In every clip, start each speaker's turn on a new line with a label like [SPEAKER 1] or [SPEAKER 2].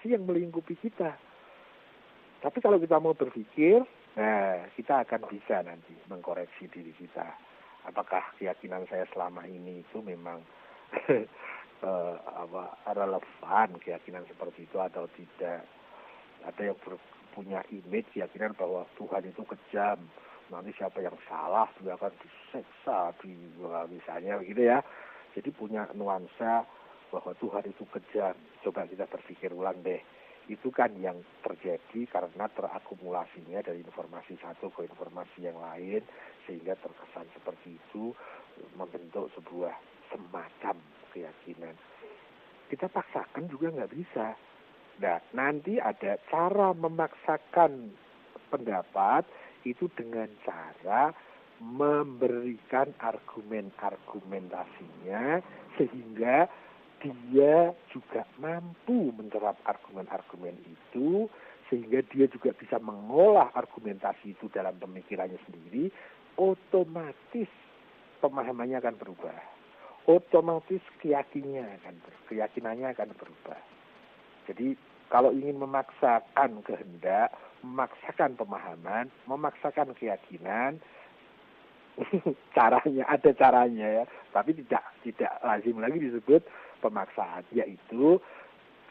[SPEAKER 1] informasi yang melingkupi kita. Tapi kalau kita mau berpikir, nah kita akan bisa nanti mengkoreksi diri kita. Apakah keyakinan saya selama ini itu memang relevan keyakinan seperti itu atau tidak? Ada yang punya image keyakinan bahwa Tuhan itu kejam, nanti siapa yang salah dia akan diseksa, misalnya gitu ya. Jadi punya nuansa bahwa Tuhan itu kejam. Coba kita berpikir ulang deh. Itu kan yang terjadi karena terakumulasinya dari informasi satu ke informasi yang lain, sehingga terkesan seperti itu membentuk sebuah semacam keyakinan. Kita paksakan juga nggak bisa. Nah, nanti ada cara memaksakan pendapat itu dengan cara memberikan argumentasinya sehingga dia juga mampu menyerap argumen-argumen itu, sehingga dia juga bisa mengolah argumentasi itu dalam pemikirannya sendiri. Otomatis pemahamannya akan berubah. Otomatis keyakinannya akan berubah. Jadi kalau ingin memaksakan kehendak, memaksakan pemahaman, memaksakan keyakinan, ada caranya ya, tapi tidak lazim lagi disebut pemaksaan, yaitu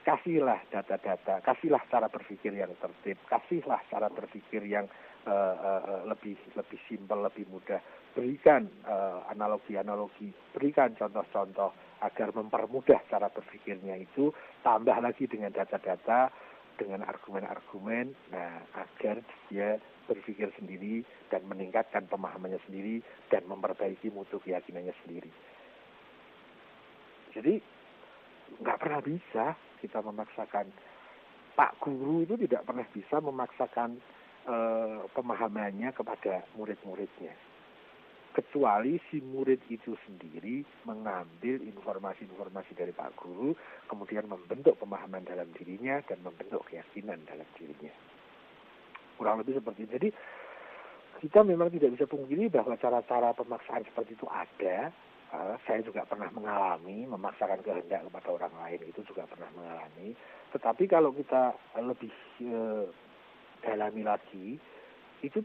[SPEAKER 1] kasihlah data-data, kasihlah cara berpikir yang tertib, kasihlah cara berpikir yang lebih simpel, lebih mudah, berikan analogi-analogi, berikan contoh-contoh agar mempermudah cara berpikirnya itu, tambah lagi dengan data-data, dengan argumen-argumen, nah agar dia berpikir sendiri dan meningkatkan pemahamannya sendiri dan memperbaiki mutu keyakinannya sendiri. Jadi nggak pernah bisa kita memaksakan. Pak guru itu tidak pernah bisa memaksakan pemahamannya kepada murid-muridnya, kecuali si murid itu sendiri mengambil informasi-informasi dari Pak Guru, kemudian membentuk pemahaman dalam dirinya dan membentuk keyakinan dalam dirinya. Kurang lebih seperti itu. Jadi kita memang tidak bisa pungkiri bahwa cara-cara pemaksaan seperti itu ada. Saya juga pernah mengalami memaksakan kehendak kepada orang lain, itu juga pernah mengalami. Tetapi kalau kita lebih dalami lagi, itu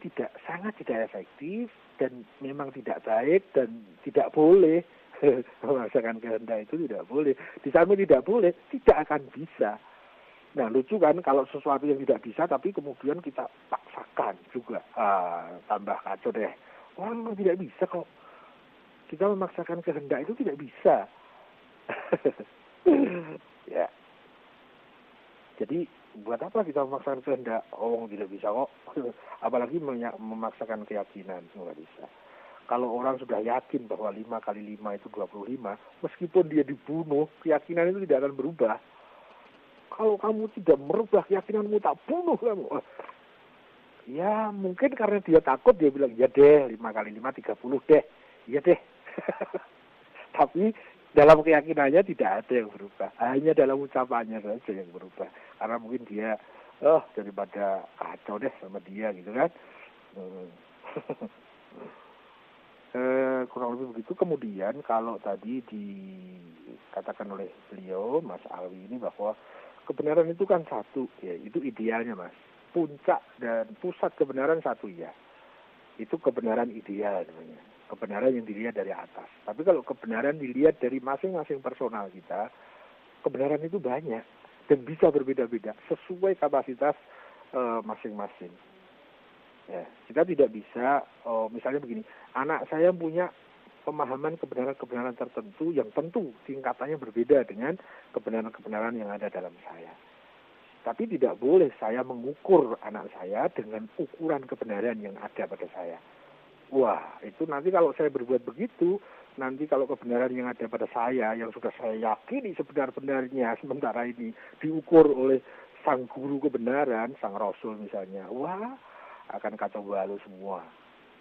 [SPEAKER 1] sangat tidak efektif dan memang tidak baik dan tidak boleh. Memaksakan kehendak itu tidak boleh. Di samping tidak boleh, tidak akan bisa. Nah lucu kan kalau sesuatu yang tidak bisa tapi kemudian kita paksakan juga. Tambah kacau deh. Orang tidak bisa kok. Kita memaksakan kehendak itu tidak bisa. Ya. Jadi buat apa kita memaksakan kehendak? Tidak bisa kok. Apalagi memaksakan keyakinan, nggak bisa. Kalau orang sudah yakin bahwa 5 kali 5 itu 25, meskipun dia dibunuh, keyakinan itu tidak akan berubah. Kalau kamu tidak merubah keyakinanmu, tak bunuh kamu. Ya mungkin karena dia takut, dia bilang, ya deh 5 kali 5, 30 deh. Iya deh. Tapi dalam keyakinannya tidak ada yang berubah. Hanya dalam ucapannya saja yang berubah. Karena mungkin dia, daripada kacau deh sama dia gitu kan. Kurang lebih begitu. Kemudian kalau tadi dikatakan oleh beliau, Mas Alwi ini, bahwa kebenaran itu kan satu, ya itu idealnya Mas. Puncak dan pusat kebenaran satu ya. Itu kebenaran ideal namanya. Kebenaran yang dilihat dari atas. Tapi kalau kebenaran dilihat dari masing-masing personal kita, kebenaran itu banyak dan bisa berbeda-beda sesuai kapasitas masing-masing. Ya, kita tidak bisa, misalnya begini, anak saya punya pemahaman kebenaran-kebenaran tertentu yang tentu tingkatannya berbeda dengan kebenaran-kebenaran yang ada dalam saya. Tapi tidak boleh saya mengukur anak saya dengan ukuran kebenaran yang ada pada saya. Wah, itu nanti kalau saya berbuat begitu, nanti kalau kebenaran yang ada pada saya, yang sudah saya yakini sebenar-benarnya, sementara ini diukur oleh sang guru kebenaran, sang rasul misalnya, wah, akan kacau balau semua.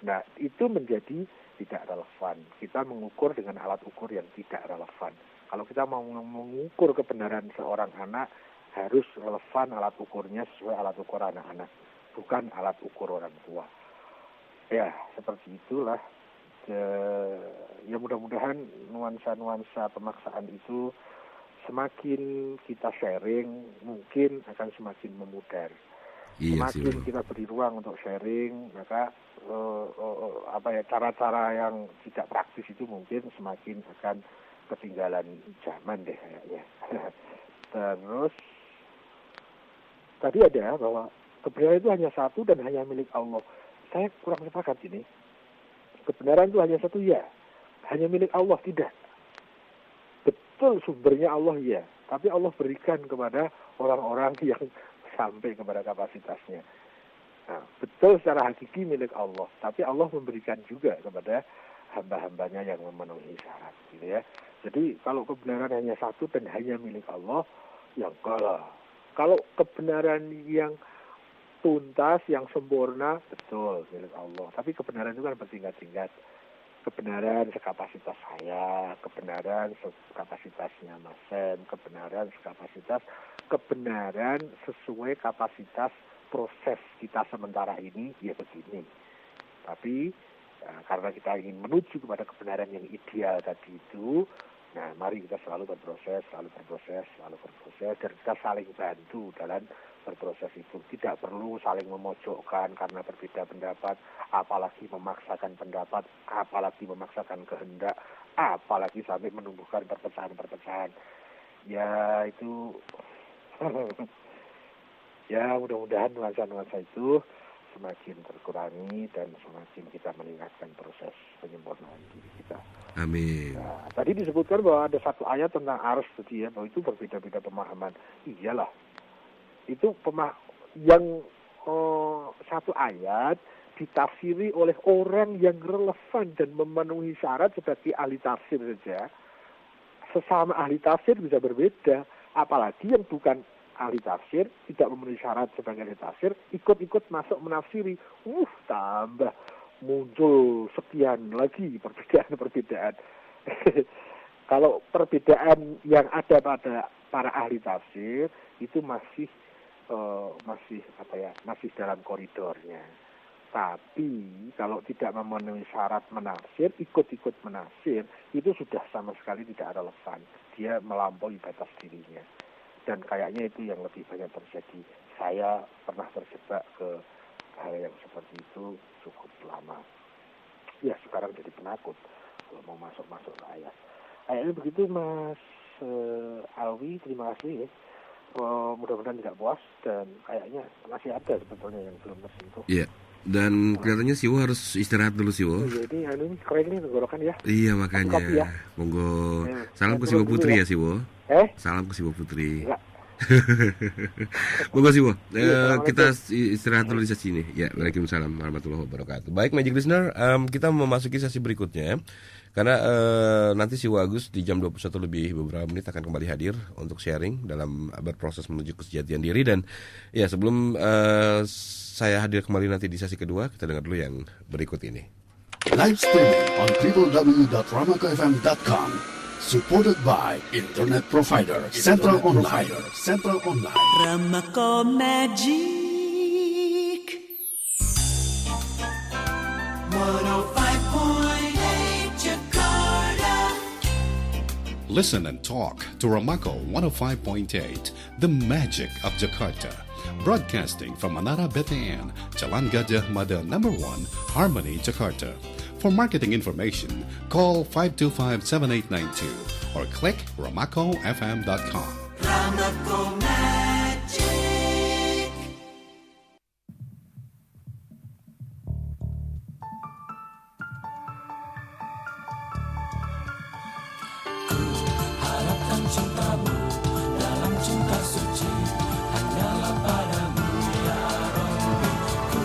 [SPEAKER 1] Nah, itu menjadi tidak relevan. Kita mengukur dengan alat ukur yang tidak relevan. Kalau kita mau mengukur kebenaran seorang anak, harus relevan alat ukurnya sesuai alat ukur anak-anak, bukan alat ukur orang tua. Ya, seperti itulah. Ya mudah-mudahan nuansa-nuansa pemaksaan itu semakin kita sharing mungkin akan semakin memudar. Semakin kita beri ruang untuk sharing, maka cara-cara yang tidak praktis itu mungkin semakin akan ketinggalan zaman deh kayaknya. Terus tadi ada bahwa kebenaran itu hanya satu dan hanya milik Allah. Saya kurang sepakat ini. Kebenaran itu hanya satu, ya. Hanya milik Allah, tidak. Betul sumbernya Allah, ya. Tapi Allah berikan kepada orang-orang yang sampai kepada kapasitasnya. Nah, betul secara hakiki milik Allah. Tapi Allah memberikan juga kepada hamba-hambanya yang memenuhi syarat. Gitu ya. Jadi kalau kebenaran hanya satu dan hanya milik Allah, ya enggak lah. Kalau kebenaran yang tuntas, yang sempurna, betul milik Allah. Tapi kebenaran itu kan bertingkat-tingkat. Kebenaran sekapasitas saya, kebenaran sekapasitasnya Mas Sam, kebenaran sesuai kapasitas proses kita sementara ini, ya begini. Tapi karena kita ingin menuju kepada kebenaran yang ideal tadi itu, nah mari kita selalu berproses, dan kita saling bantu dalam berproses itu. Tidak perlu saling memojokkan karena berbeda pendapat, apalagi memaksakan pendapat, apalagi memaksakan kehendak, apalagi sampai menumbuhkan perpecahan-perpecahan. Ya itu, ya mudah-mudahan nuansa-nuansa itu semakin terkurangi dan semakin kita meningkatkan proses penyempurnaan diri kita.
[SPEAKER 2] Amin.
[SPEAKER 1] Nah, tadi disebutkan bahwa ada satu ayat tentang arus tadi ya, bahwa itu berbeda-beda pemahaman. Iyalah, itu yang satu ayat ditafsiri oleh orang yang relevan dan memenuhi syarat sebagai ahli tafsir saja. Sesama ahli tafsir bisa berbeda, apalagi yang bukan ahli tafsir, tidak memenuhi syarat sebagai ahli tafsir, ikut-ikut masuk menafsiri. Tambah muncul sekian lagi perbedaan-perbedaan. Kalau perbedaan yang ada pada para ahli tafsir itu masih dalam koridornya. Tapi kalau tidak memenuhi syarat menafsir, ikut-ikut menafsir, itu sudah sama sekali tidak relevan. Dia melampaui batas dirinya. Dan kayaknya itu yang lebih banyak terjadi. Saya pernah terjebak ke hal yang seperti itu cukup lama. Ya sekarang jadi penakut kalau mau masuk ke ayat. Kayaknya begitu Mas Alwi, terima kasih ya. Mudah-mudahan tidak puas dan kayaknya masih ada sebetulnya yang belum tersentuh.
[SPEAKER 2] Iya. Dan kelihatannya Siwo harus istirahat dulu Siwo.
[SPEAKER 1] Jadi ini keren nih tenggorokan ya.
[SPEAKER 2] Iya makanya. Ya. Monggo. Salam ke Siwo Putri ya Siwo. Salam ke Siwo Putri. Monggo Siwo. Kita istirahat dulu di sesi ini. Ya, waalaikumsalam warahmatullahi wabarakatuh. Baik Magic Listener, kita memasuki sesi berikutnya. Karena nanti Siwo Agus di jam 21 lebih beberapa menit akan kembali hadir untuk sharing dalam berproses menuju kesejatian diri. Dan ya sebelum saya hadir kembali nanti di sesi kedua, kita dengar dulu yang berikut ini.
[SPEAKER 3] Live streaming on www.ramakofm.com. Supported by Internet Provider Central Online.
[SPEAKER 4] Ramako Magic 105.8 Jakarta.
[SPEAKER 5] Listen and talk to Ramako 105.8, the magic of Jakarta. Broadcasting from Manara BTN, Jalan Gajah Mada No. 1, Harmony, Jakarta. For marketing information, call 525-7892 or click ramakofm.com.
[SPEAKER 4] Ramako Magic. Ku harapkan cintamu dalam cinta suci hanyalah padamu ya Rabbi. Ku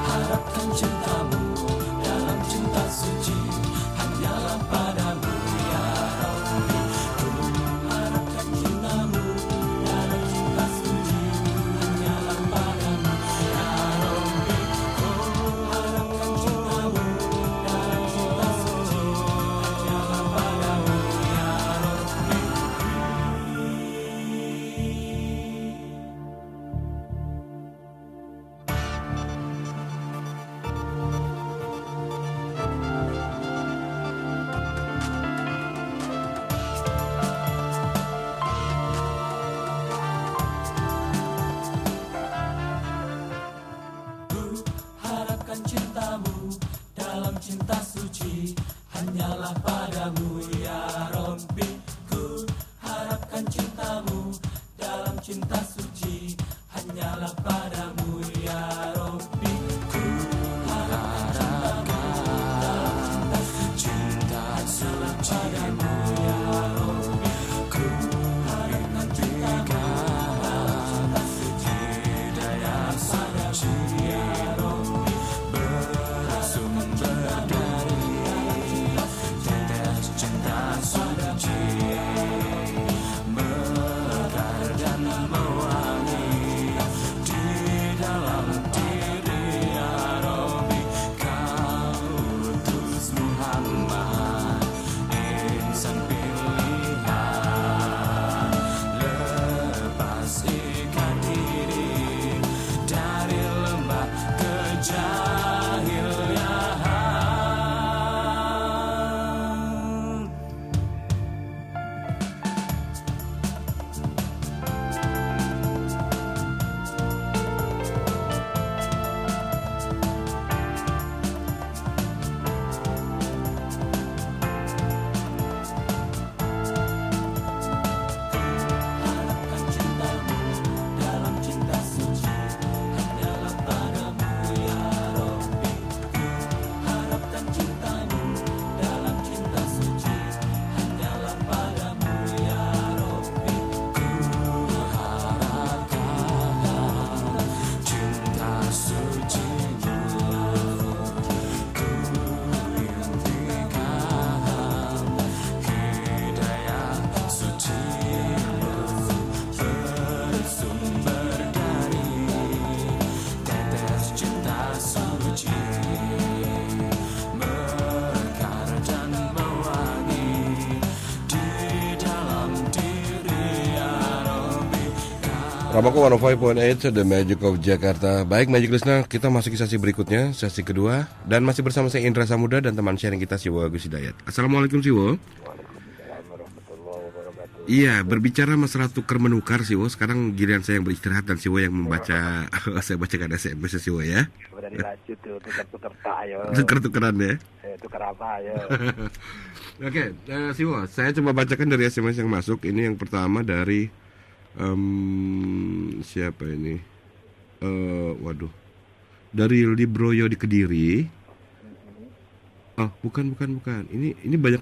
[SPEAKER 4] harapkan cintamu dalam cinta suci hanyalah padamu ya Rabbi. Ku harapkan cintamu dalam cinta suci hanyalah padamu ya Rabbi. Ku harapkan cinta suci padamu ya Rabbi. Ku harapkan cinta suci hidayah suci ya Rabbi. Bersumber dari tetes cinta suci, mekar dan mewangi di dalam diri ya Rabbi. Kau utus Muhammad, insan pilihan, lepas ikat diri dari lembah kejahilian. Harapkan cintamu dalam cinta suci hanyalah padamu ya Rabbi. Harapkan cintamu dalam cinta suci hanyalah padamu ya Rabbi. Harapkan cinta suci-Mu, ku impikan hidayah suci-Mu, bersumber dari tetes cinta suci, mekar dan mewangi di dalam diri ya Rabbi.
[SPEAKER 2] Ramako 105.8 The Magic of Jakarta. Baik Magic Listener, kita masuk ke sesi berikutnya, sesi kedua. Dan masih bersama saya Indra Samudra dan teman sharing kita Siwo Agus Hidayat. Assalamualaikum Siwo.
[SPEAKER 1] Waalaikumsalam warahmatullahi wabarakatuh.
[SPEAKER 2] Iya, berbicara masalah tukar menukar Siwo. Sekarang giliran saya yang beristirahat dan Siwo yang membaca. Saya bacakan SMS Siwo ya.
[SPEAKER 1] Udah dilanjut tuh, tukar-tukar tak ayo.
[SPEAKER 2] Tukar-tukaran ya.
[SPEAKER 1] Tukar apa ayo.
[SPEAKER 2] Oke, Siwo, saya coba bacakan dari SMS yang masuk. Ini yang pertama dari siapa ini? Waduh, dari Libroyo di Kediri. Oh, bukan. Ini banyak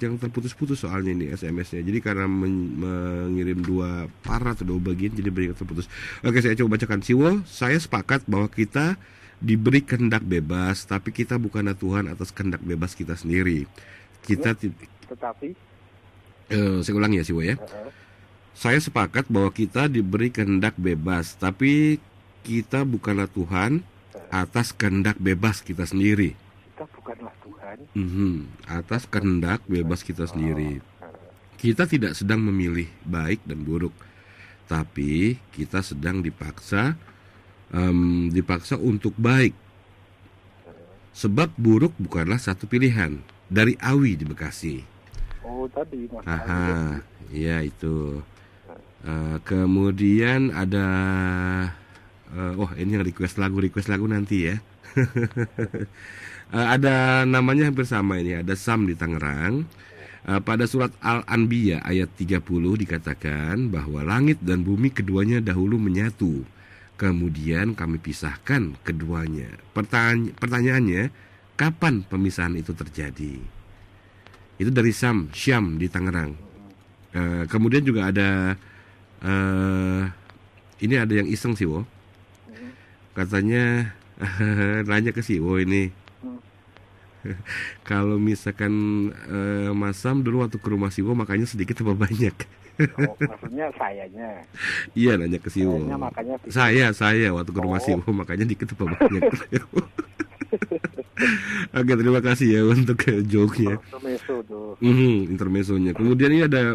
[SPEAKER 2] yang terputus-putus soalnya ini SMS-nya. Jadi karena mengirim dua part atau dua bagian, jadi banyak yang terputus. Oke, saya coba bacakan. Siwo, saya sepakat bahwa kita diberi kehendak bebas, tapi kita bukanlah Tuhan atas kehendak bebas kita sendiri. Kita
[SPEAKER 1] Tetapi
[SPEAKER 2] saya ulangi ya Siwo ya. Saya sepakat bahwa kita diberi kehendak bebas, tapi kita bukanlah Tuhan atas kehendak bebas kita sendiri.
[SPEAKER 1] kita bukanlah Tuhan.
[SPEAKER 2] Atas kehendak bebas kita sendiri. Kita tidak sedang memilih baik dan buruk, tapi kita sedang dipaksa untuk baik. Sebab buruk bukanlah satu pilihan. Dari Awi di Bekasi.
[SPEAKER 1] Oh tadi Mas.
[SPEAKER 2] Aha, ya itu. Kemudian ada ini yang request lagu nanti ya. Ada namanya hampir sama ini, ada Sam di Tangerang. Pada surat Al-Anbiya ayat 30 dikatakan bahwa langit dan bumi keduanya dahulu menyatu, kemudian kami pisahkan keduanya. Pertanyaannya, kapan pemisahan itu terjadi? Itu dari Syam di Tangerang. Kemudian juga ada ini ada yang iseng sih, Wo. Katanya nanya ke Siwo ini. Kalau misalkan Mas Sam dulu waktu ke rumah Siwo makanya sedikit apa banyak?
[SPEAKER 1] Oh, maksudnya sayanya.
[SPEAKER 2] Iya, nanya ke Siwo. Saya waktu ke rumah Siwo makanya dikit apa banyak? Oke, terima kasih ya untuk joke-nya.
[SPEAKER 1] Intermezzo tuh.
[SPEAKER 2] Intermezzonya. Kemudian ini ada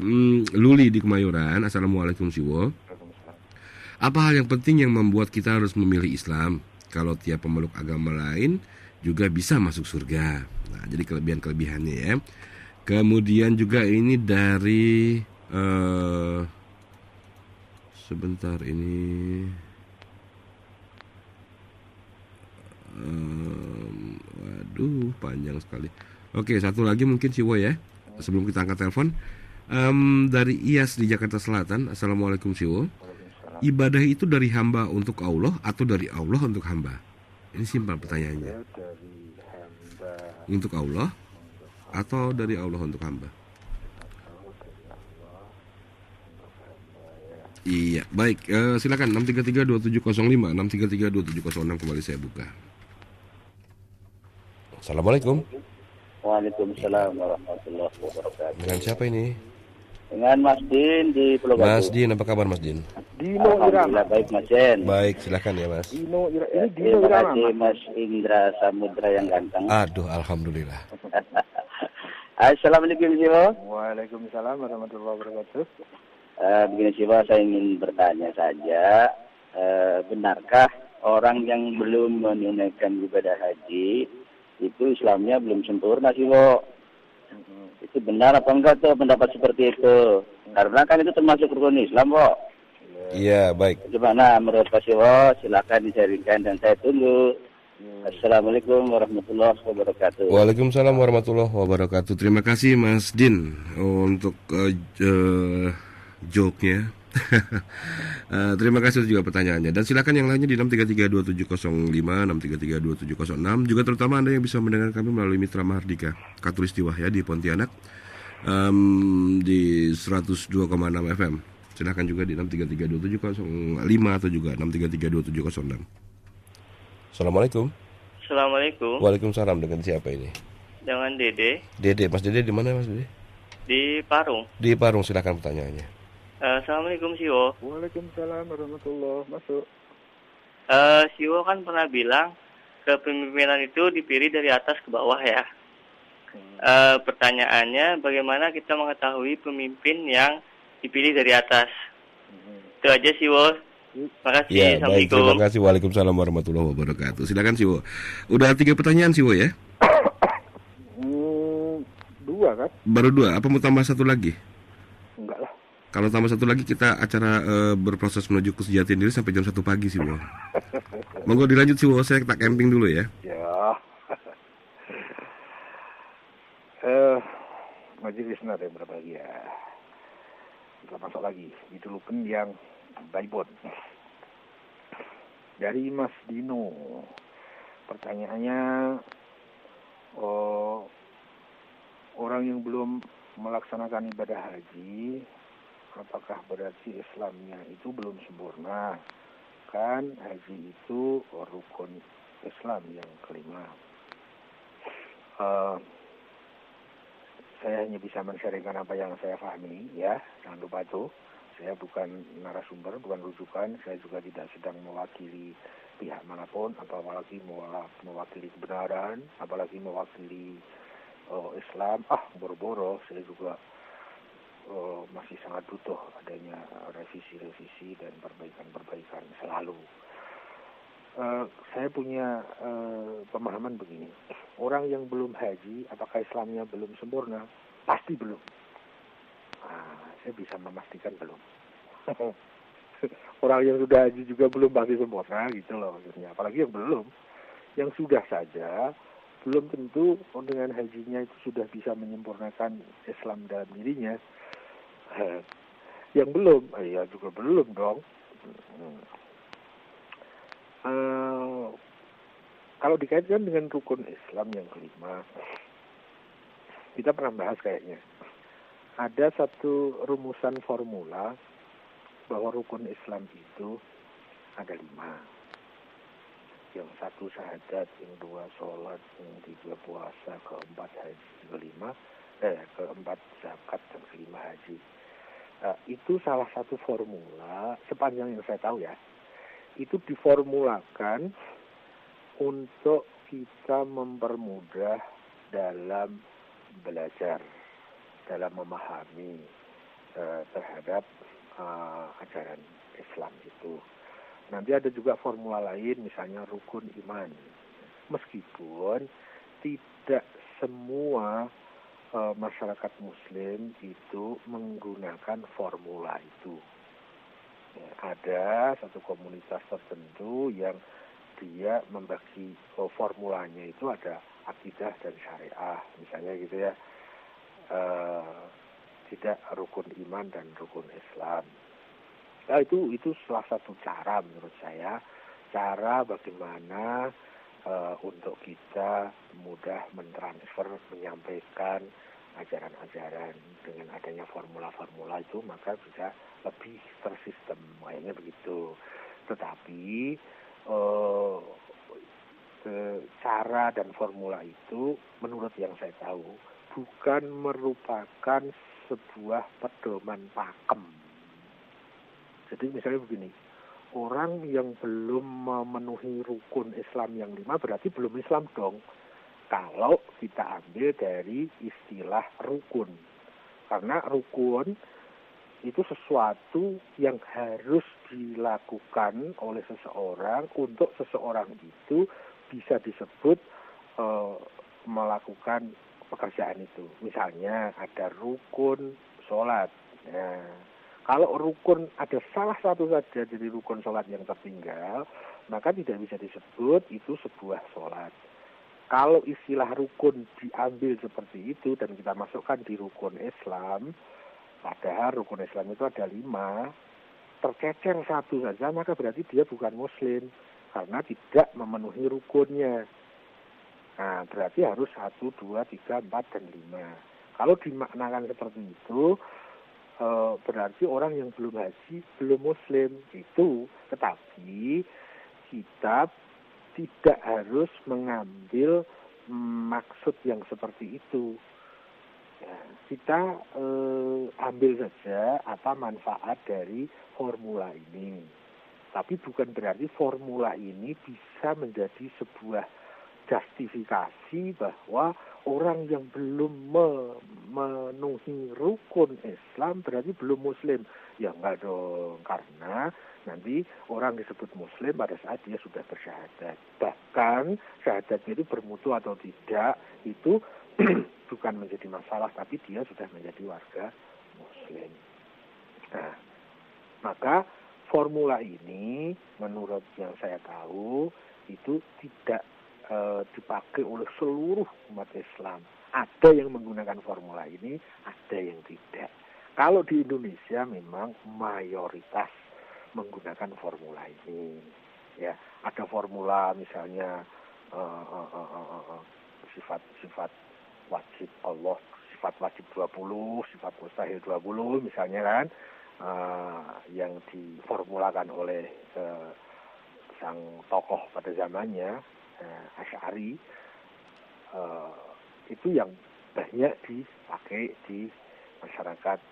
[SPEAKER 2] Luli di Kemayoran. Assalamualaikum Siwo. Apa hal yang penting yang membuat kita harus memilih Islam? Kalau tiap pemeluk agama lain juga bisa masuk surga. Nah, jadi kelebihan-kelebihannya ya. Kemudian juga ini dari sebentar ini. Waduh, panjang sekali. Oke, satu lagi mungkin Siwo ya. Sebelum kita angkat telepon, dari Iyas di Jakarta Selatan. Assalamualaikum Siwo. ibadah itu dari hamba untuk Allah atau dari Allah untuk hamba? Ini simpel pertanyaannya.
[SPEAKER 1] Dari hamba
[SPEAKER 2] Untuk Allah atau dari Allah untuk hamba?
[SPEAKER 1] atau dari Allah untuk hamba ya.
[SPEAKER 2] Iya, baik. Silakan 6332705, 6332706 kembali saya buka. Assalamualaikum.
[SPEAKER 6] Waalaikumsalam warahmatullahi wabarakatuh.
[SPEAKER 2] Dengan siapa ini?
[SPEAKER 6] Dengan Mas Din di Pulau
[SPEAKER 2] Mas
[SPEAKER 6] Batu.
[SPEAKER 2] Din, apa kabar Mas Din?
[SPEAKER 1] Dino Irama.
[SPEAKER 6] Alhamdulillah baik Mas Din.
[SPEAKER 2] Baik, silakan ya Mas.
[SPEAKER 1] Dino Irama. Ini Dino
[SPEAKER 6] Terima
[SPEAKER 1] Irama.
[SPEAKER 6] kasih Mas Indra Samudra yang ganteng.
[SPEAKER 2] Aduh, alhamdulillah.
[SPEAKER 6] Assalamualaikum Siwo.
[SPEAKER 1] Waalaikumsalam warahmatullahi wabarakatuh.
[SPEAKER 6] Begini Siwo, saya ingin bertanya saja, benarkah orang yang belum menunaikan ibadah haji itu Islamnya belum sempurna Siwo? Itu benar apa enggak tuh pendapat seperti itu? Karena kan itu termasuk rukun Islam, Pak.
[SPEAKER 2] Iya, baik.
[SPEAKER 6] Gimana menurut Pak Siwo? Silakan dicarikan dan saya tunggu. Assalamualaikum warahmatullahi wabarakatuh.
[SPEAKER 2] Waalaikumsalam warahmatullahi wabarakatuh. Terima kasih Mas Din untuk joke-nya. Terima kasih juga pertanyaannya. Dan silakan yang lainnya di 6332705, 6332706. Juga terutama Anda yang bisa mendengar kami melalui Mitra Mahardika Katulistiwa ya di Pontianak di 102,6 FM. Silakan juga di 6332705 atau juga 6332706. Assalamualaikum.
[SPEAKER 7] Assalamualaikum.
[SPEAKER 2] Waalaikumsalam. Dengan siapa ini?
[SPEAKER 7] Dengan Dede
[SPEAKER 2] Dede. Mas Dede di mana Mas Dede?
[SPEAKER 7] di Parung.
[SPEAKER 2] Di Parung, silakan pertanyaannya.
[SPEAKER 7] Assalamualaikum Siwo.
[SPEAKER 1] Waalaikumsalam warahmatullahi masuk.
[SPEAKER 7] Siwo kan pernah bilang kepemimpinan itu dipilih dari atas ke bawah ya. Pertanyaannya bagaimana kita mengetahui pemimpin yang dipilih dari atas? Itu aja Siwo. Terima kasih.
[SPEAKER 2] Ya, baik.
[SPEAKER 7] Assalamualaikum.
[SPEAKER 2] Terima kasih. Waalaikumsalam warahmatullahi wabarakatuh. Silakan Siwo. Udah 3 pertanyaan Siwo ya?
[SPEAKER 1] 2 kan?
[SPEAKER 2] Baru 2. Apa mau tambah 1 lagi?
[SPEAKER 1] Enggak lah.
[SPEAKER 2] Kalau tambah 1 lagi kita acara berproses menuju ke Sejati Diri sampai jam 1 pagi Siwo. Monggo dilanjut Siwo. Saya tak camping dulu ya.
[SPEAKER 1] Ya. Majelis Nada yang berbahagia. Kita masuk lagi. Itu lupen yang Baibon. Dari Mas Dino. Pertanyaannya, orang yang belum melaksanakan ibadah haji, apakah berarti Islamnya itu belum sempurna? Kan haji itu rukun Islam yang kelima. Saya hanya bisa men-sharingkan apa yang saya pahami, ya. Jangan lupa itu. Saya bukan narasumber, bukan rujukan. Saya juga tidak sedang mewakili pihak manapun, apalagi mewakili kebenaran, apalagi mewakili Islam. Boro-boro, saya juga masih sangat butuh adanya revisi-revisi dan perbaikan-perbaikan selalu. Saya punya pemahaman begini. Orang yang belum haji, apakah Islamnya belum sempurna? Pasti belum. Saya bisa memastikan belum. Orang yang sudah haji juga belum pasti sempurna gitu loh maksudnya. Apalagi yang belum. Yang sudah saja belum tentu dengan hajinya itu sudah bisa menyempurnakan Islam dalam dirinya. Yang belum, ya juga belum dong. Kalau dikaitkan dengan rukun Islam yang kelima, kita pernah bahas kayaknya. Ada satu rumusan formula bahwa rukun Islam itu ada 5. Yang 1 syahadat, yang 2 sholat, yang 3 puasa, keempat haji, keempat zakat, dan kelima haji. Itu salah satu formula, sepanjang yang saya tahu ya, itu diformulakan untuk kita mempermudah dalam belajar, dalam memahami terhadap ajaran Islam itu. Nanti ada juga formula lain, misalnya rukun iman. Meskipun tidak semua masyarakat Muslim itu menggunakan formula itu. Ya, ada satu komunitas tertentu yang dia membagi formulanya itu ada akidah dan syariah, misalnya gitu ya. Tidak rukun iman dan rukun Islam. Nah, itu salah satu cara menurut saya, cara bagaimana untuk kita mudah mentransfer, menyampaikan ajaran-ajaran dengan adanya formula-formula itu, maka bisa lebih tersistem, kayaknya begitu. Tetapi cara dan formula itu menurut yang saya tahu bukan merupakan sebuah pedoman pakem. Jadi misalnya begini, orang yang belum memenuhi rukun Islam yang 5 berarti belum Islam dong. Kalau kita ambil dari istilah rukun. Karena rukun itu sesuatu yang harus dilakukan oleh seseorang untuk seseorang itu bisa disebut melakukan pekerjaan itu. Misalnya ada rukun sholat. Nah, kalau rukun ada salah satu saja dari rukun sholat yang tertinggal, maka tidak bisa disebut itu sebuah sholat. Kalau istilah rukun diambil seperti itu dan kita masukkan di rukun Islam, padahal rukun Islam itu ada 5, tercecer satu saja, maka berarti dia bukan Muslim karena tidak memenuhi rukunnya. Nah, berarti harus 1, 2, 3, 4, dan 5. Kalau dimaknakan seperti itu, berarti orang yang belum haji belum Muslim itu. Tetapi kita tidak harus mengambil maksud yang seperti itu. Ya, kita ambil saja apa manfaat dari formula ini. Tapi bukan berarti formula ini bisa menjadi sebuah justifikasi bahwa orang yang belum memenuhi rukun Islam berarti belum Muslim. Ya enggak dong, karena nanti orang disebut Muslim pada saat dia sudah bersyahadat. Bahkan syahadatnya itu bermutu atau tidak, itu bukan menjadi masalah, tapi dia sudah menjadi warga Muslim. Nah, maka formula ini menurut yang saya tahu itu tidak dipakai oleh seluruh umat Islam. Ada yang menggunakan formula ini, ada yang tidak. Kalau di Indonesia memang mayoritas menggunakan formula ini. Ya, ada formula misalnya sifat wajib Allah, sifat wajib 20, sifat mustahil 20 misalnya kan, yang diformulakan oleh sang tokoh pada zamannya, Asy'ari, itu yang banyak dipakai di masyarakat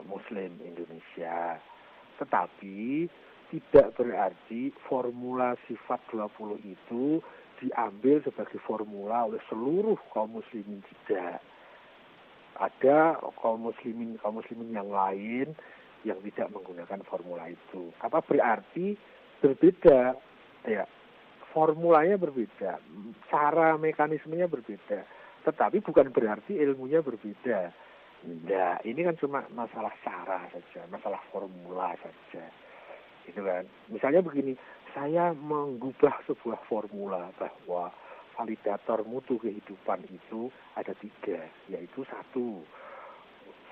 [SPEAKER 1] Muslim Indonesia. Tetapi tidak berarti formula sifat 20 itu diambil sebagai formula oleh seluruh kaum muslimin, tidak. Ada kaum muslimin yang lain yang tidak menggunakan formula itu. Apa berarti berbeda? Ya, formulanya berbeda, cara mekanismenya berbeda, tetapi bukan berarti ilmunya berbeda. Nah, ini kan cuma masalah cara saja, masalah formula saja. Gitu kan. Misalnya begini, saya mengubah sebuah formula bahwa validator mutu kehidupan itu ada 3, yaitu 1,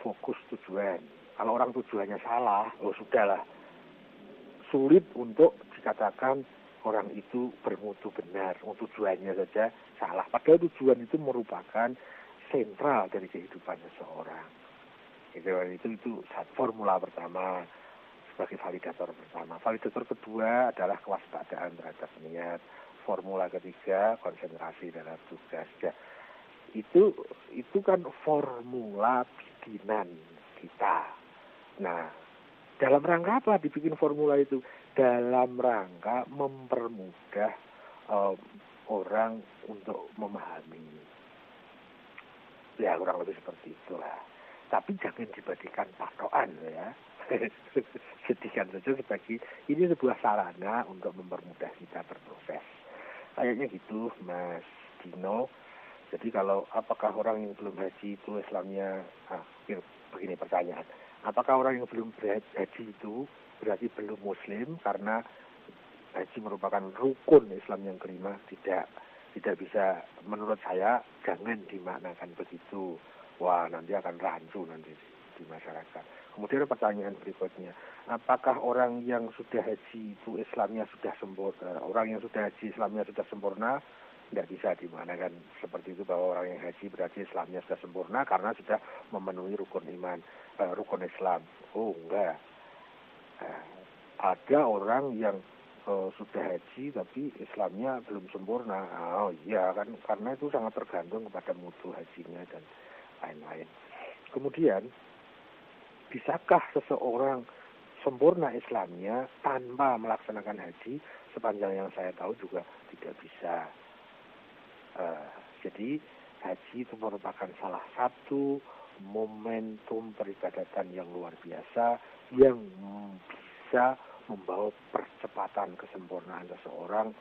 [SPEAKER 1] fokus tujuan. Kalau orang tujuannya salah, sudahlah, sulit untuk dikatakan orang itu bermutu benar, tujuannya saja salah. Padahal tujuan itu merupakan sentral dari kehidupan seseorang. Itu formula pertama sebagai validator pertama. Validator kedua adalah kewaspadaan terhadap niat. Formula ketiga konsentrasi dalam tugas. Ya, itu kan formula bikinan kita. Nah, dalam rangka apa dibikin formula itu? Dalam rangka mempermudah orang untuk memahami. Ya, kurang lebih seperti itulah. Tapi jangan dijadikan patokan ya. Jadikan saja sebagai ini sebuah sarana untuk mempermudah kita berproses. Kayaknya gitu, Mas Dino. Jadi kalau apakah orang yang belum haji itu Islamnya, begini pertanyaan. Apakah orang yang belum haji itu berarti belum Muslim karena haji merupakan rukun Islam yang kelima? Tidak bisa, menurut saya jangan dimaknakan begitu. Wah, nanti akan rancu nanti di masyarakat. Kemudian pertanyaan berikutnya, apakah orang yang sudah haji itu Islamnya sudah sempurna? Orang yang sudah haji Islamnya sudah sempurna? Tidak bisa dimanakan seperti itu bahwa orang yang haji berarti Islamnya sudah sempurna karena sudah memenuhi rukun iman, rukun Islam. Oh enggak. Ada orang yang sudah haji tapi Islamnya belum sempurna. Oh iya kan, karena itu sangat tergantung kepada mutu hajinya dan lain-lain. Kemudian, bisakah seseorang sempurna Islamnya tanpa melaksanakan haji? Sepanjang yang saya tahu juga tidak bisa. Jadi haji itu merupakan salah satu momentum peribadatan yang luar biasa yang bisa membawa percepatan kesempurnaan seseorang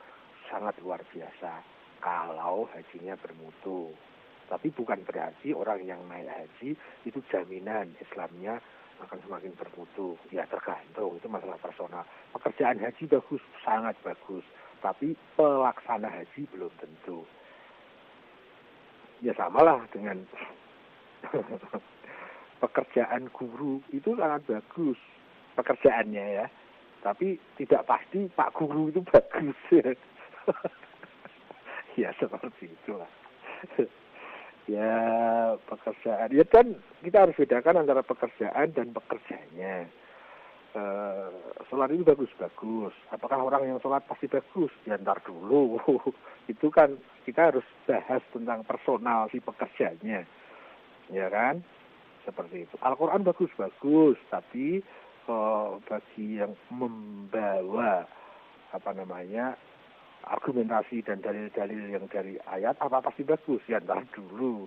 [SPEAKER 1] sangat luar biasa kalau hajinya bermutu. Tapi bukan berarti orang yang naik haji itu jaminan Islamnya akan semakin bermutu. Ya tergantung, itu masalah personal. Pekerjaan haji bagus, sangat bagus. Tapi pelaksana haji belum tentu. Ya samalah dengan pekerjaan guru itu sangat bagus pekerjaannya ya. Tapi tidak pasti Pak Guru itu bagus. Ya seperti itulah. Ya pekerjaan. Ya kan kita harus bedakan antara pekerjaan dan pekerjanya. Sholat itu bagus-bagus. Apakah orang yang sholat pasti bagus? Ya ntar dulu. Itu kan kita harus bahas tentang personal si pekerjanya. Ya kan? Seperti itu. Al-Quran bagus-bagus. Tapi bagi yang membawa argumentasi dan dalil-dalil yang dari ayat apa pasti bagus? Ya ntar dulu.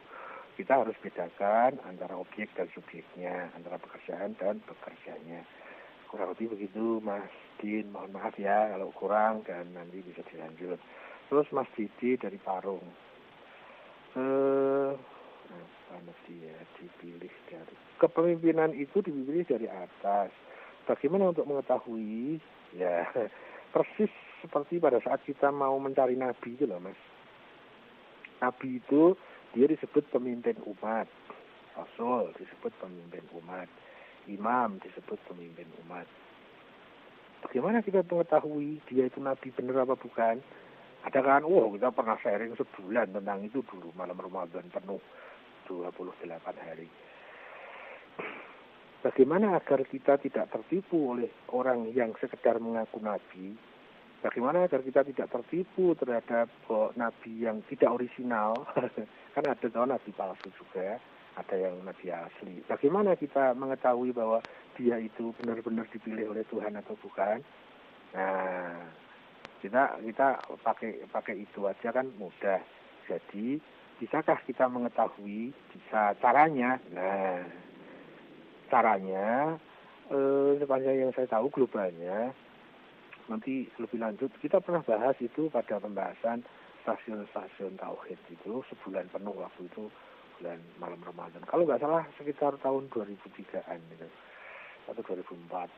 [SPEAKER 1] Kita harus bedakan antara objek dan subjeknya, antara pekerjaan dan pekerjanya. Kurang lebih begitu Mas Din, mohon maaf ya kalau kurang dan nanti bisa dilanjut. Terus Mas Didi dari Parung, apa dia dipilih dari kepemimpinan itu dipilih dari atas. Bagaimana untuk mengetahui? Ya persis seperti pada saat kita mau mencari nabi itu loh Mas. Nabi itu dia disebut pemimpin umat, Rasul disebut pemimpin umat, imam disebut pemimpin umat. Bagaimana kita mengetahui dia itu nabi benar apa bukan? Ada kan, kita pernah sharing sebulan tentang itu dulu, malam Ramadan penuh 28 hari. Bagaimana agar kita tidak tertipu oleh orang yang sekedar mengaku nabi? Bagaimana agar kita tidak tertipu terhadap nabi yang tidak orisinal? Kan ada nabi palsu juga, ada yang nabi asli. Bagaimana kita mengetahui bahwa dia itu benar-benar dipilih oleh Tuhan atau bukan? Nah, kita pakai itu aja kan mudah. Jadi, bisakah kita mengetahui? Bisa. Caranya? Nah, caranya sepanjang yang saya tahu globalnya, nanti lebih lanjut kita pernah bahas itu pada pembahasan stasiun-stasiun tauhid itu sebulan penuh waktu itu bulan malam Ramadan. Kalau nggak salah sekitar tahun 2003-an gitu. Atau 2004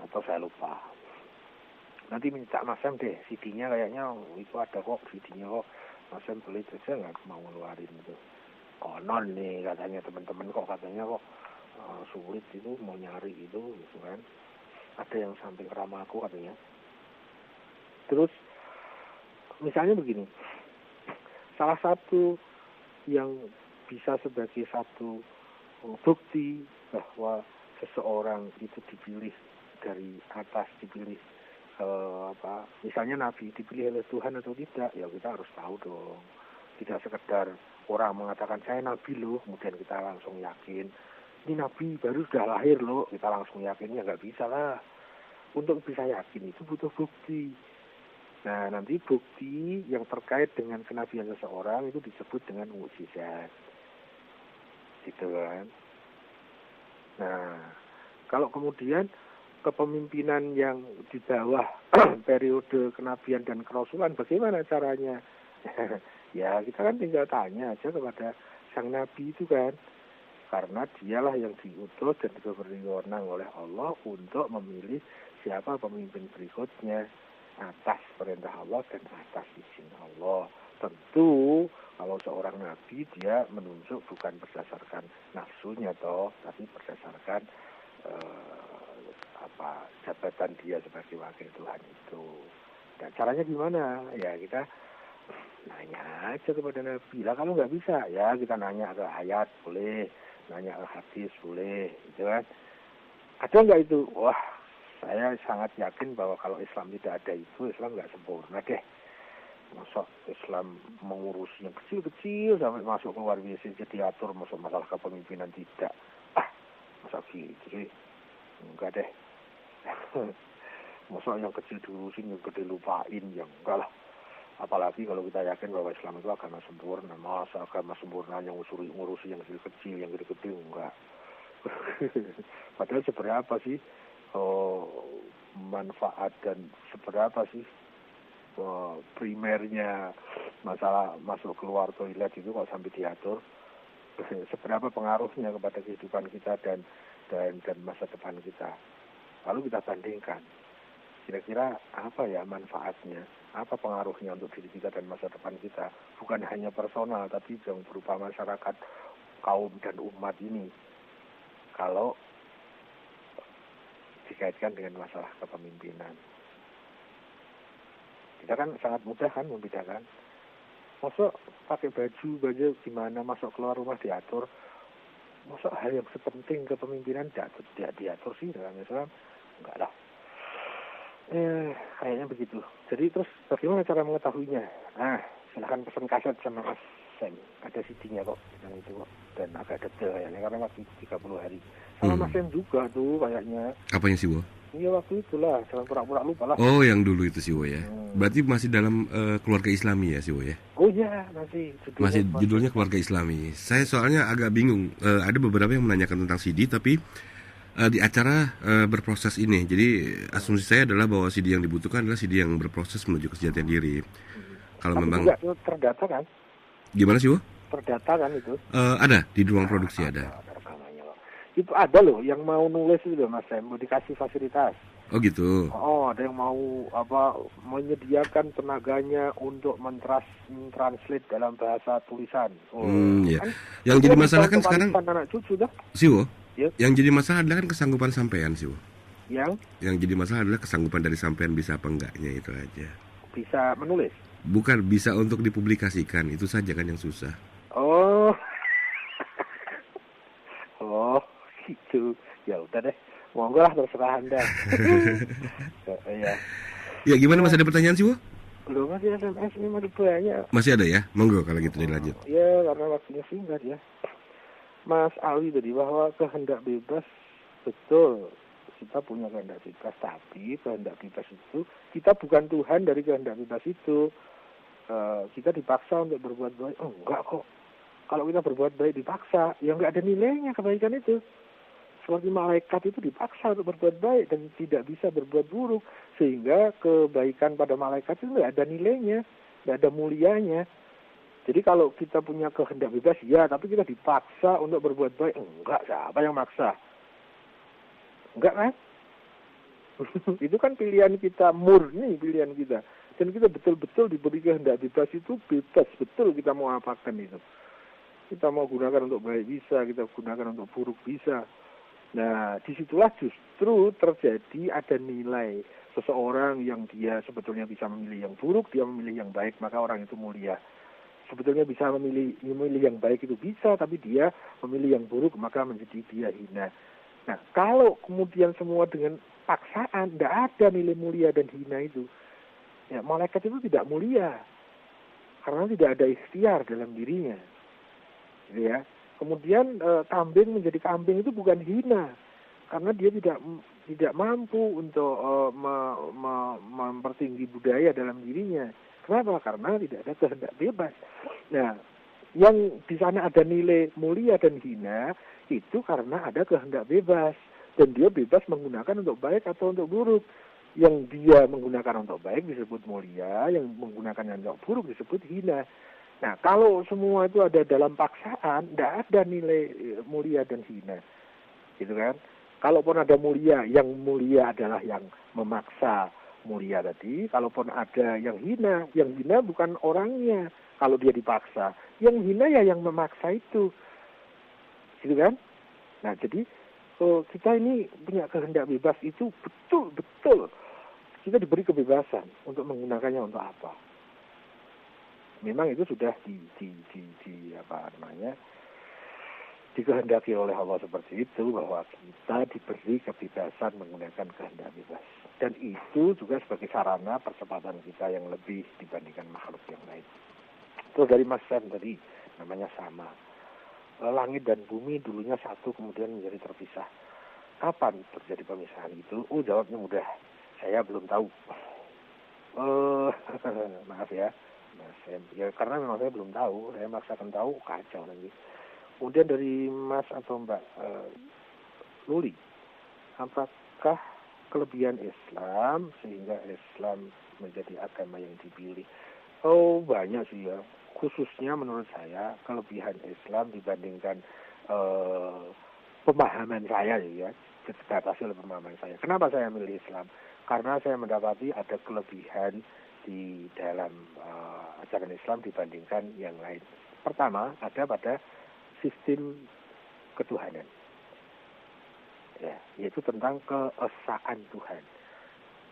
[SPEAKER 1] atau saya lupa. Nanti minta Mas Sam deh CD-nya kayaknya itu ada kok CD-nya kok. Mas Sam beli aja nggak mau ngeluarin itu. Konon nih katanya teman-teman kok katanya kok sulit itu mau nyari itu gitu kan. Ada yang samping ramah aku katanya. Terus misalnya begini, salah satu yang bisa sebagai satu bukti bahwa seseorang itu dipilih dari atas, dipilih misalnya Nabi dipilih oleh Tuhan atau tidak, ya kita harus tahu dong. Tidak sekedar orang mengatakan saya Nabi loh, kemudian kita langsung yakin ini Nabi baru sudah lahir loh, kita langsung yakinnya nggak bisa lah. Untuk bisa yakin itu butuh bukti. Nah, nanti bukti yang terkait dengan kenabian seseorang itu disebut dengan mukjizat. Gitu kan. Nah, kalau kemudian kepemimpinan yang di bawah periode kenabian dan kerasulan, bagaimana caranya? Ya, kita kan tinggal tanya aja kepada sang Nabi itu kan. Karena dialah yang diutus dan diberi wewenang oleh Allah untuk memilih siapa pemimpin berikutnya atas perintah Allah dan atas izin Allah. Tentu kalau seorang nabi dia menunjuk bukan berdasarkan nafsunya tapi berdasarkan jabatan dia sebagai wakil Tuhan itu. Dan caranya gimana? Ya kita nanya aja kepada Nabi. Lah kalau nggak bisa, ya kita nanya ke ayat boleh, nanya ke hadis boleh, gitu kan? Ada nggak itu? Wah, saya sangat yakin bahwa kalau Islam tidak ada itu, Islam nggak sempurna deh. Masa Islam mengurusi yang kecil-kecil sampai masuk ke luar biasa diatur masuk masalah kepemimpinan tidak. Masa gitu sih? Enggak deh. Masa yang kecil diurusin, yang gede lupain, yang enggak lah. Apalagi kalau kita yakin bahwa Islam itu agama sempurna. Masa agama sempurna yang ngurusi yang kecil-kecil, yang gede-gede, enggak. Padahal seberapa sih manfaat dan seberapa sih primernya masalah masuk keluar toilet itu kok sampai diatur, seberapa pengaruhnya kepada kehidupan kita dan masa depan kita. Lalu kita bandingkan kira-kira apa ya manfaatnya, apa pengaruhnya untuk diri kita dan masa depan kita, bukan hanya personal tapi yang berupa masyarakat, kaum dan umat ini kalau dikaitkan dengan masalah kepemimpinan. Kita kan sangat mudah kan membedakan. Masuk pakai baju gimana, masuk keluar rumah diatur. Masuk hal yang sepenting kepemimpinan tidak diatur sih dalam Islam. Enggak lah. Kayaknya begitu. Jadi terus bagaimana cara mengetahuinya? Silakan pesan kaset sama Mas Sam. Ada CD-nya kok yang itu kok. Dan agak detail kayaknya karena waktu 30 hari. Sama Mas Sam juga tuh kayaknya.
[SPEAKER 2] Apanya sih, Wo?
[SPEAKER 1] Iya waktu itulah, jangan pura-pura lupa lah.
[SPEAKER 2] Oh, yang dulu itu sih, Wo ya. Berarti masih dalam keluarga Islami ya, sih, Wo ya?
[SPEAKER 1] Oh iya, masih
[SPEAKER 2] judulnya keluarga Islami. Saya soalnya agak bingung. Ada beberapa yang menanyakan tentang CD, tapi di acara berproses ini. Jadi asumsi saya adalah bahwa CD yang dibutuhkan adalah CD yang berproses menuju kesejahteraan diri. Kalau memang
[SPEAKER 1] juga terdata kan?
[SPEAKER 2] Gimana sih, Wo?
[SPEAKER 1] Terdata kan itu?
[SPEAKER 2] Ada di ruang produksi ada.
[SPEAKER 1] Itu ada loh yang mau nulis itu loh Mas Sam, mau dikasih fasilitas.
[SPEAKER 2] Oh gitu.
[SPEAKER 1] Oh, ada yang mau menyediakan tenaganya untuk mentranslate dalam bahasa tulisan.
[SPEAKER 2] Iya. Kan, yang jadi masalah kan sekarang
[SPEAKER 1] anak cucu dah.
[SPEAKER 2] Siwo. Ya. Yang jadi masalah adalah kan kesanggupan sampean, Siwo.
[SPEAKER 1] Yang
[SPEAKER 2] jadi masalah adalah kesanggupan dari sampean bisa apa enggaknya, itu aja.
[SPEAKER 1] Bisa menulis?
[SPEAKER 2] Bukan, bisa untuk dipublikasikan, itu saja kan yang susah.
[SPEAKER 1] Oh. Gitu. Ya udah deh. Monggo lah terserah Anda. Ya.
[SPEAKER 2] Ya gimana, masih ada pertanyaan sih, Wo?
[SPEAKER 1] Belum, masih SMS ini masih banyak.
[SPEAKER 2] Masih ada ya? Monggo kalau gitu dilanjut.
[SPEAKER 1] Ya, karena waktunya singkat ya. Mas Alwi tadi bahwa kehendak bebas, betul. Kita punya kehendak bebas, tapi kehendak bebas itu kita bukan Tuhan dari kehendak bebas itu. Kita dipaksa untuk berbuat baik. Oh, enggak kok. Kalau kita berbuat baik dipaksa, ya enggak ada nilainya kebaikan itu. Seperti malaikat itu dipaksa untuk berbuat baik dan tidak bisa berbuat buruk. Sehingga kebaikan pada malaikat itu enggak ada nilainya, enggak ada mulianya. Jadi kalau kita punya kehendak bebas, ya, tapi kita dipaksa untuk berbuat baik. Enggak, siapa yang maksa? Enggak kan? Itu kan pilihan kita, murni pilihan kita. Dan kita betul-betul diberi kehendak bebas itu bebas betul kita mau apakan itu. Kita mau gunakan untuk baik bisa, kita gunakan untuk buruk bisa. Nah, disitulah justru terjadi ada nilai. Seseorang yang dia sebetulnya bisa memilih yang buruk, dia memilih yang baik, maka orang itu mulia. Sebetulnya bisa memilih yang baik itu bisa, tapi dia memilih yang buruk, maka menjadi dia hina. Nah, kalau kemudian semua dengan paksaan, tidak ada nilai mulia dan hina itu. Ya, malaikat itu tidak mulia, karena tidak ada ikhtiar dalam dirinya. Gitu ya. Kemudian kambing menjadi kambing itu bukan hina, karena dia tidak mampu untuk mempertinggi budaya dalam dirinya. Kenapa? Karena tidak ada kehendak bebas. Nah, yang di sana ada nilai mulia dan hina itu karena ada kehendak bebas, dan dia bebas menggunakan untuk baik atau untuk buruk. Yang dia menggunakan untuk baik disebut mulia, yang menggunakan untuk buruk disebut hina. Nah, kalau semua itu ada dalam paksaan, tidak ada nilai mulia dan hina, gitu kan? Kalaupun ada mulia, yang mulia adalah yang memaksa mulia tadi. Kalaupun ada yang hina bukan orangnya. Kalau dia dipaksa, yang hina ya yang memaksa itu, gitu kan? Nah, jadi kita ini punya kehendak bebas itu betul-betul kita diberi kebebasan untuk menggunakannya untuk apa. Memang itu sudah dikehendaki oleh Allah seperti itu, bahwa kita diberi kebebasan menggunakan kehendak bebas. Dan itu juga sebagai sarana percepatan kita yang lebih dibandingkan makhluk yang lain. Terus dari Mas Sam tadi, namanya sama. Langit dan bumi dulunya satu, kemudian menjadi terpisah. Kapan terjadi pemisahan itu? Jawabnya mudah. Saya belum tahu. Maaf ya, Mas Sam. Ya karena memang saya belum tahu. Saya maksakan tahu, kacau nanti. Kemudian dari Mas atau Mbak Luli, apakah kelebihan Islam sehingga Islam menjadi agama yang dipilih? Banyak sih ya. Khususnya menurut saya kelebihan Islam dibandingkan pemahaman saya ya, dibatasi oleh pemahaman saya. Kenapa saya milih Islam? Karena saya mendapati ada kelebihan di dalam ajaran Islam dibandingkan yang lain. Pertama, ada pada sistem ketuhanan, ya, yaitu tentang keesaan Tuhan.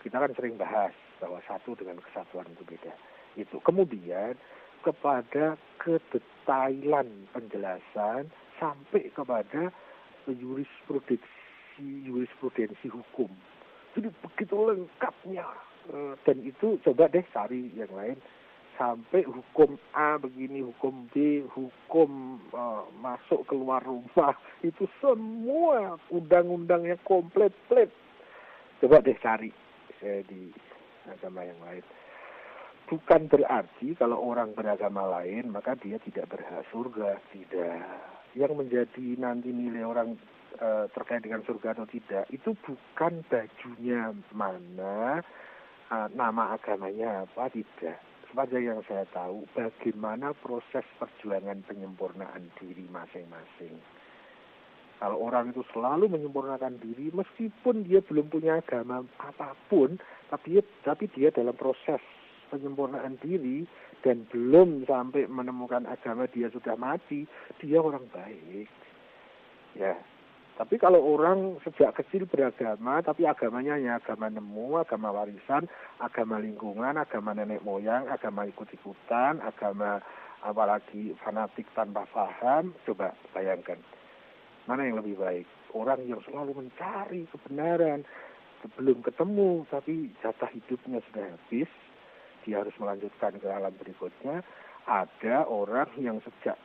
[SPEAKER 1] Kita kan sering bahas bahwa satu dengan kesatuan itu beda. Itu kemudian kepada kedetailan penjelasan sampai kepada jurisprudensi hukum. Jadi begitu lengkapnya, dan itu coba deh cari yang lain. Sampai hukum A begini, hukum B, hukum masuk keluar rumah, itu semua undang-undangnya komplit. Coba deh cari di agama yang lain. Bukan berarti kalau orang beragama lain maka dia tidak berhak surga, tidak. Yang menjadi nanti nilai orang terkait dengan surga atau tidak, itu bukan bajunya mana, nama agamanya apa, tidak. Sepanjang yang saya tahu, bagaimana proses perjuangan penyempurnaan diri masing-masing. Kalau orang itu selalu menyempurnakan diri, meskipun dia belum punya agama apapun, tapi dia dalam proses penyempurnaan diri dan belum sampai menemukan agama, dia sudah mati, dia orang baik. Ya. Tapi kalau orang sejak kecil beragama, tapi agamanya hanya agama nemu, agama warisan, agama lingkungan, agama nenek moyang, agama ikut-ikutan, agama apalagi fanatik tanpa paham, coba bayangkan. Mana yang lebih baik? Orang yang selalu mencari kebenaran, belum ketemu, tapi jatah hidupnya sudah habis, dia harus melanjutkan ke alam berikutnya. Ada orang yang sejak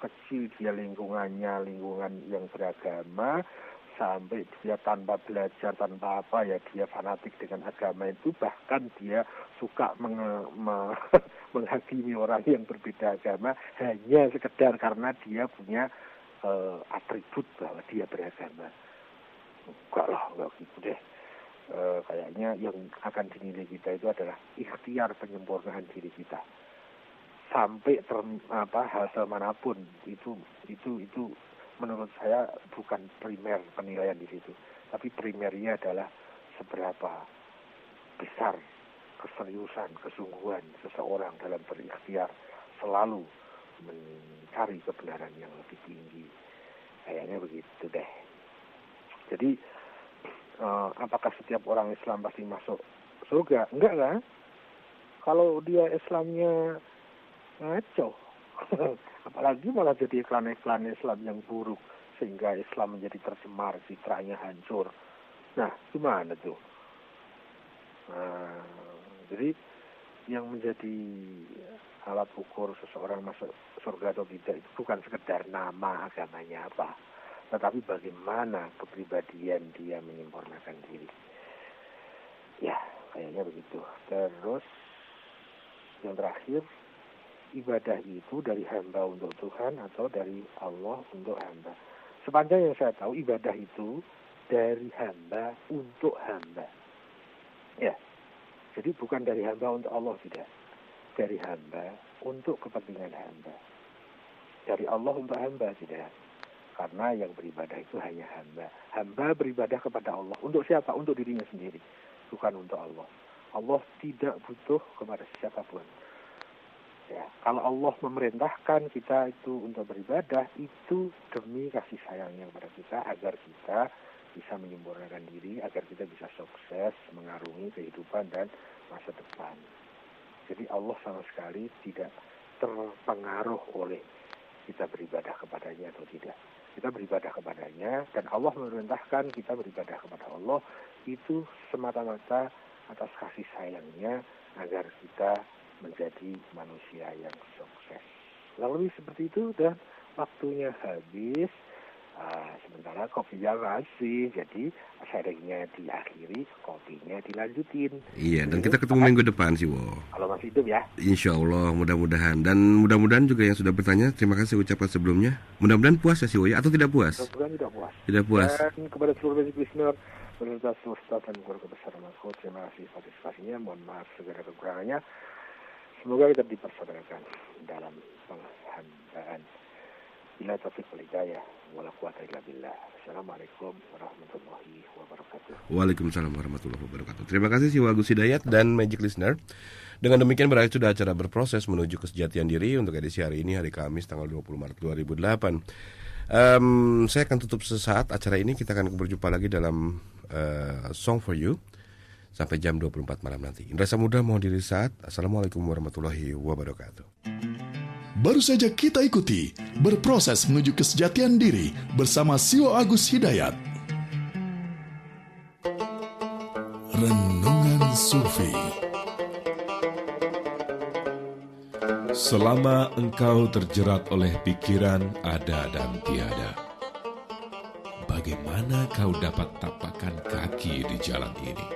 [SPEAKER 1] kecil dia lingkungan yang beragama, sampai dia tanpa belajar, tanpa apa ya, dia fanatik dengan agama itu, bahkan dia suka menghakimi orang yang berbeda agama hanya sekedar karena dia punya atribut bahwa dia beragama. Enggak gitu deh. Kayaknya yang akan dinilai kita itu adalah ikhtiar penyempurnaan diri kita. Sampai hasil manapun itu menurut saya bukan primer penilaian di situ, tapi primernya adalah seberapa besar keseriusan, kesungguhan seseorang dalam berikhtiar selalu mencari kebenaran yang lebih tinggi. Kayaknya begitu deh. Jadi apakah setiap orang Islam pasti masuk surga? Enggak kan? Kalau dia Islamnya ngaco, apalagi malah jadi iklan-iklan Islam yang buruk sehingga Islam menjadi tercemar, citranya hancur. Nah, gimana tuh? Jadi yang menjadi alat ukur seseorang masuk surga atau tidak itu bukan sekedar nama agamanya apa, tetapi bagaimana kepribadian dia menyempurnakan diri. Ya, kayaknya begitu. Terus yang terakhir, ibadah itu dari hamba untuk Tuhan atau dari Allah untuk hamba? Sepanjang yang saya tahu, ibadah itu dari hamba untuk hamba. Ya, jadi bukan dari hamba untuk Allah, tidak. Dari hamba untuk kepentingan hamba. Dari Allah untuk hamba, tidak. Karena yang beribadah itu hanya hamba. Hamba beribadah kepada Allah. Untuk siapa? Untuk dirinya sendiri. Bukan untuk Allah. Allah tidak butuh kepada siapapun. Ya, kalau Allah memerintahkan kita itu untuk beribadah, itu demi kasih sayangnya kepada kita, agar kita bisa menyempurnakan diri, agar kita bisa sukses, mengarungi kehidupan dan masa depan. Jadi Allah sama sekali tidak terpengaruh oleh kita beribadah kepadanya atau tidak. Kita beribadah kepadanya, dan Allah memerintahkan kita beribadah kepada Allah, itu semata-mata atas kasih sayangnya, agar kita menjadi manusia yang sukses. Lalu seperti itu, dan waktunya habis. Sementara kopinya masih, jadi sharingnya diakhiri, kopinya dilanjutin.
[SPEAKER 2] Iya, dan kita ketemu minggu depan sih, Wo.
[SPEAKER 1] Kalau masih hidup ya.
[SPEAKER 2] Insya Allah, mudah-mudahan. Dan mudah-mudahan juga yang sudah bertanya, terima kasih ucapkan sebelumnya. Mudah-mudahan puas ya si Wo, atau tidak puas?
[SPEAKER 1] Mudah-mudahan tidak puas.
[SPEAKER 2] Tidak puas.
[SPEAKER 1] Dan kepada seluruh listener, pemirsa Ustaz dan keluarga besar Mas, terima kasih partisipasinya. Mohon maaf segala kekurangannya. Semoga kita dipersaudarakan dalam penghambaan. Bila taufiq wal hidayah, wala quwata illa billah. Assalamualaikum warahmatullahi wabarakatuh.
[SPEAKER 2] Waalaikumsalam warahmatullahi wabarakatuh. Terima kasih si Wagus Hidayat dan Magic Listener. Dengan demikian berakhir sudah acara berproses menuju kesejatian diri untuk edisi hari ini, hari Kamis tanggal 20 Maret 2008. Saya akan tutup sesaat acara ini. Kita akan berjumpa lagi dalam Song for You sampai jam 24 malam nanti. Indra Samudra mohon diri saat. Assalamualaikum warahmatullahi wabarakatuh.
[SPEAKER 3] Baru saja kita ikuti berproses menuju kesejatian diri bersama Siwo Agus Hidayat. Renungan Sufi.
[SPEAKER 8] Selama engkau terjerat oleh pikiran ada dan tiada, bagaimana kau dapat tapakkan kaki di jalan ini?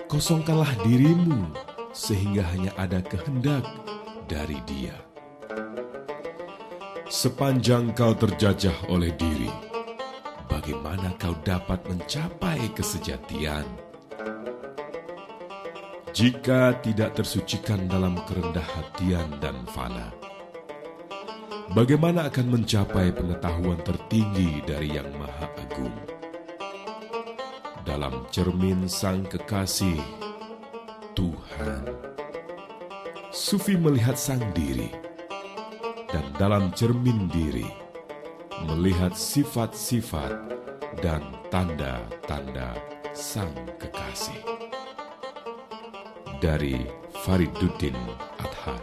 [SPEAKER 8] Kosongkanlah dirimu sehingga hanya ada kehendak dari Dia. Sepanjang kau terjajah oleh diri, bagaimana kau dapat mencapai kesejatian? Jika tidak tersucikan dalam kerendah hatian dan fana, bagaimana akan mencapai pengetahuan tertinggi dari Yang Maha Agung? Dalam cermin Sang Kekasih, Tuhan, Sufi melihat sang diri, dan dalam cermin diri melihat sifat-sifat dan tanda-tanda Sang Kekasih. Dari Fariduddin Adhar.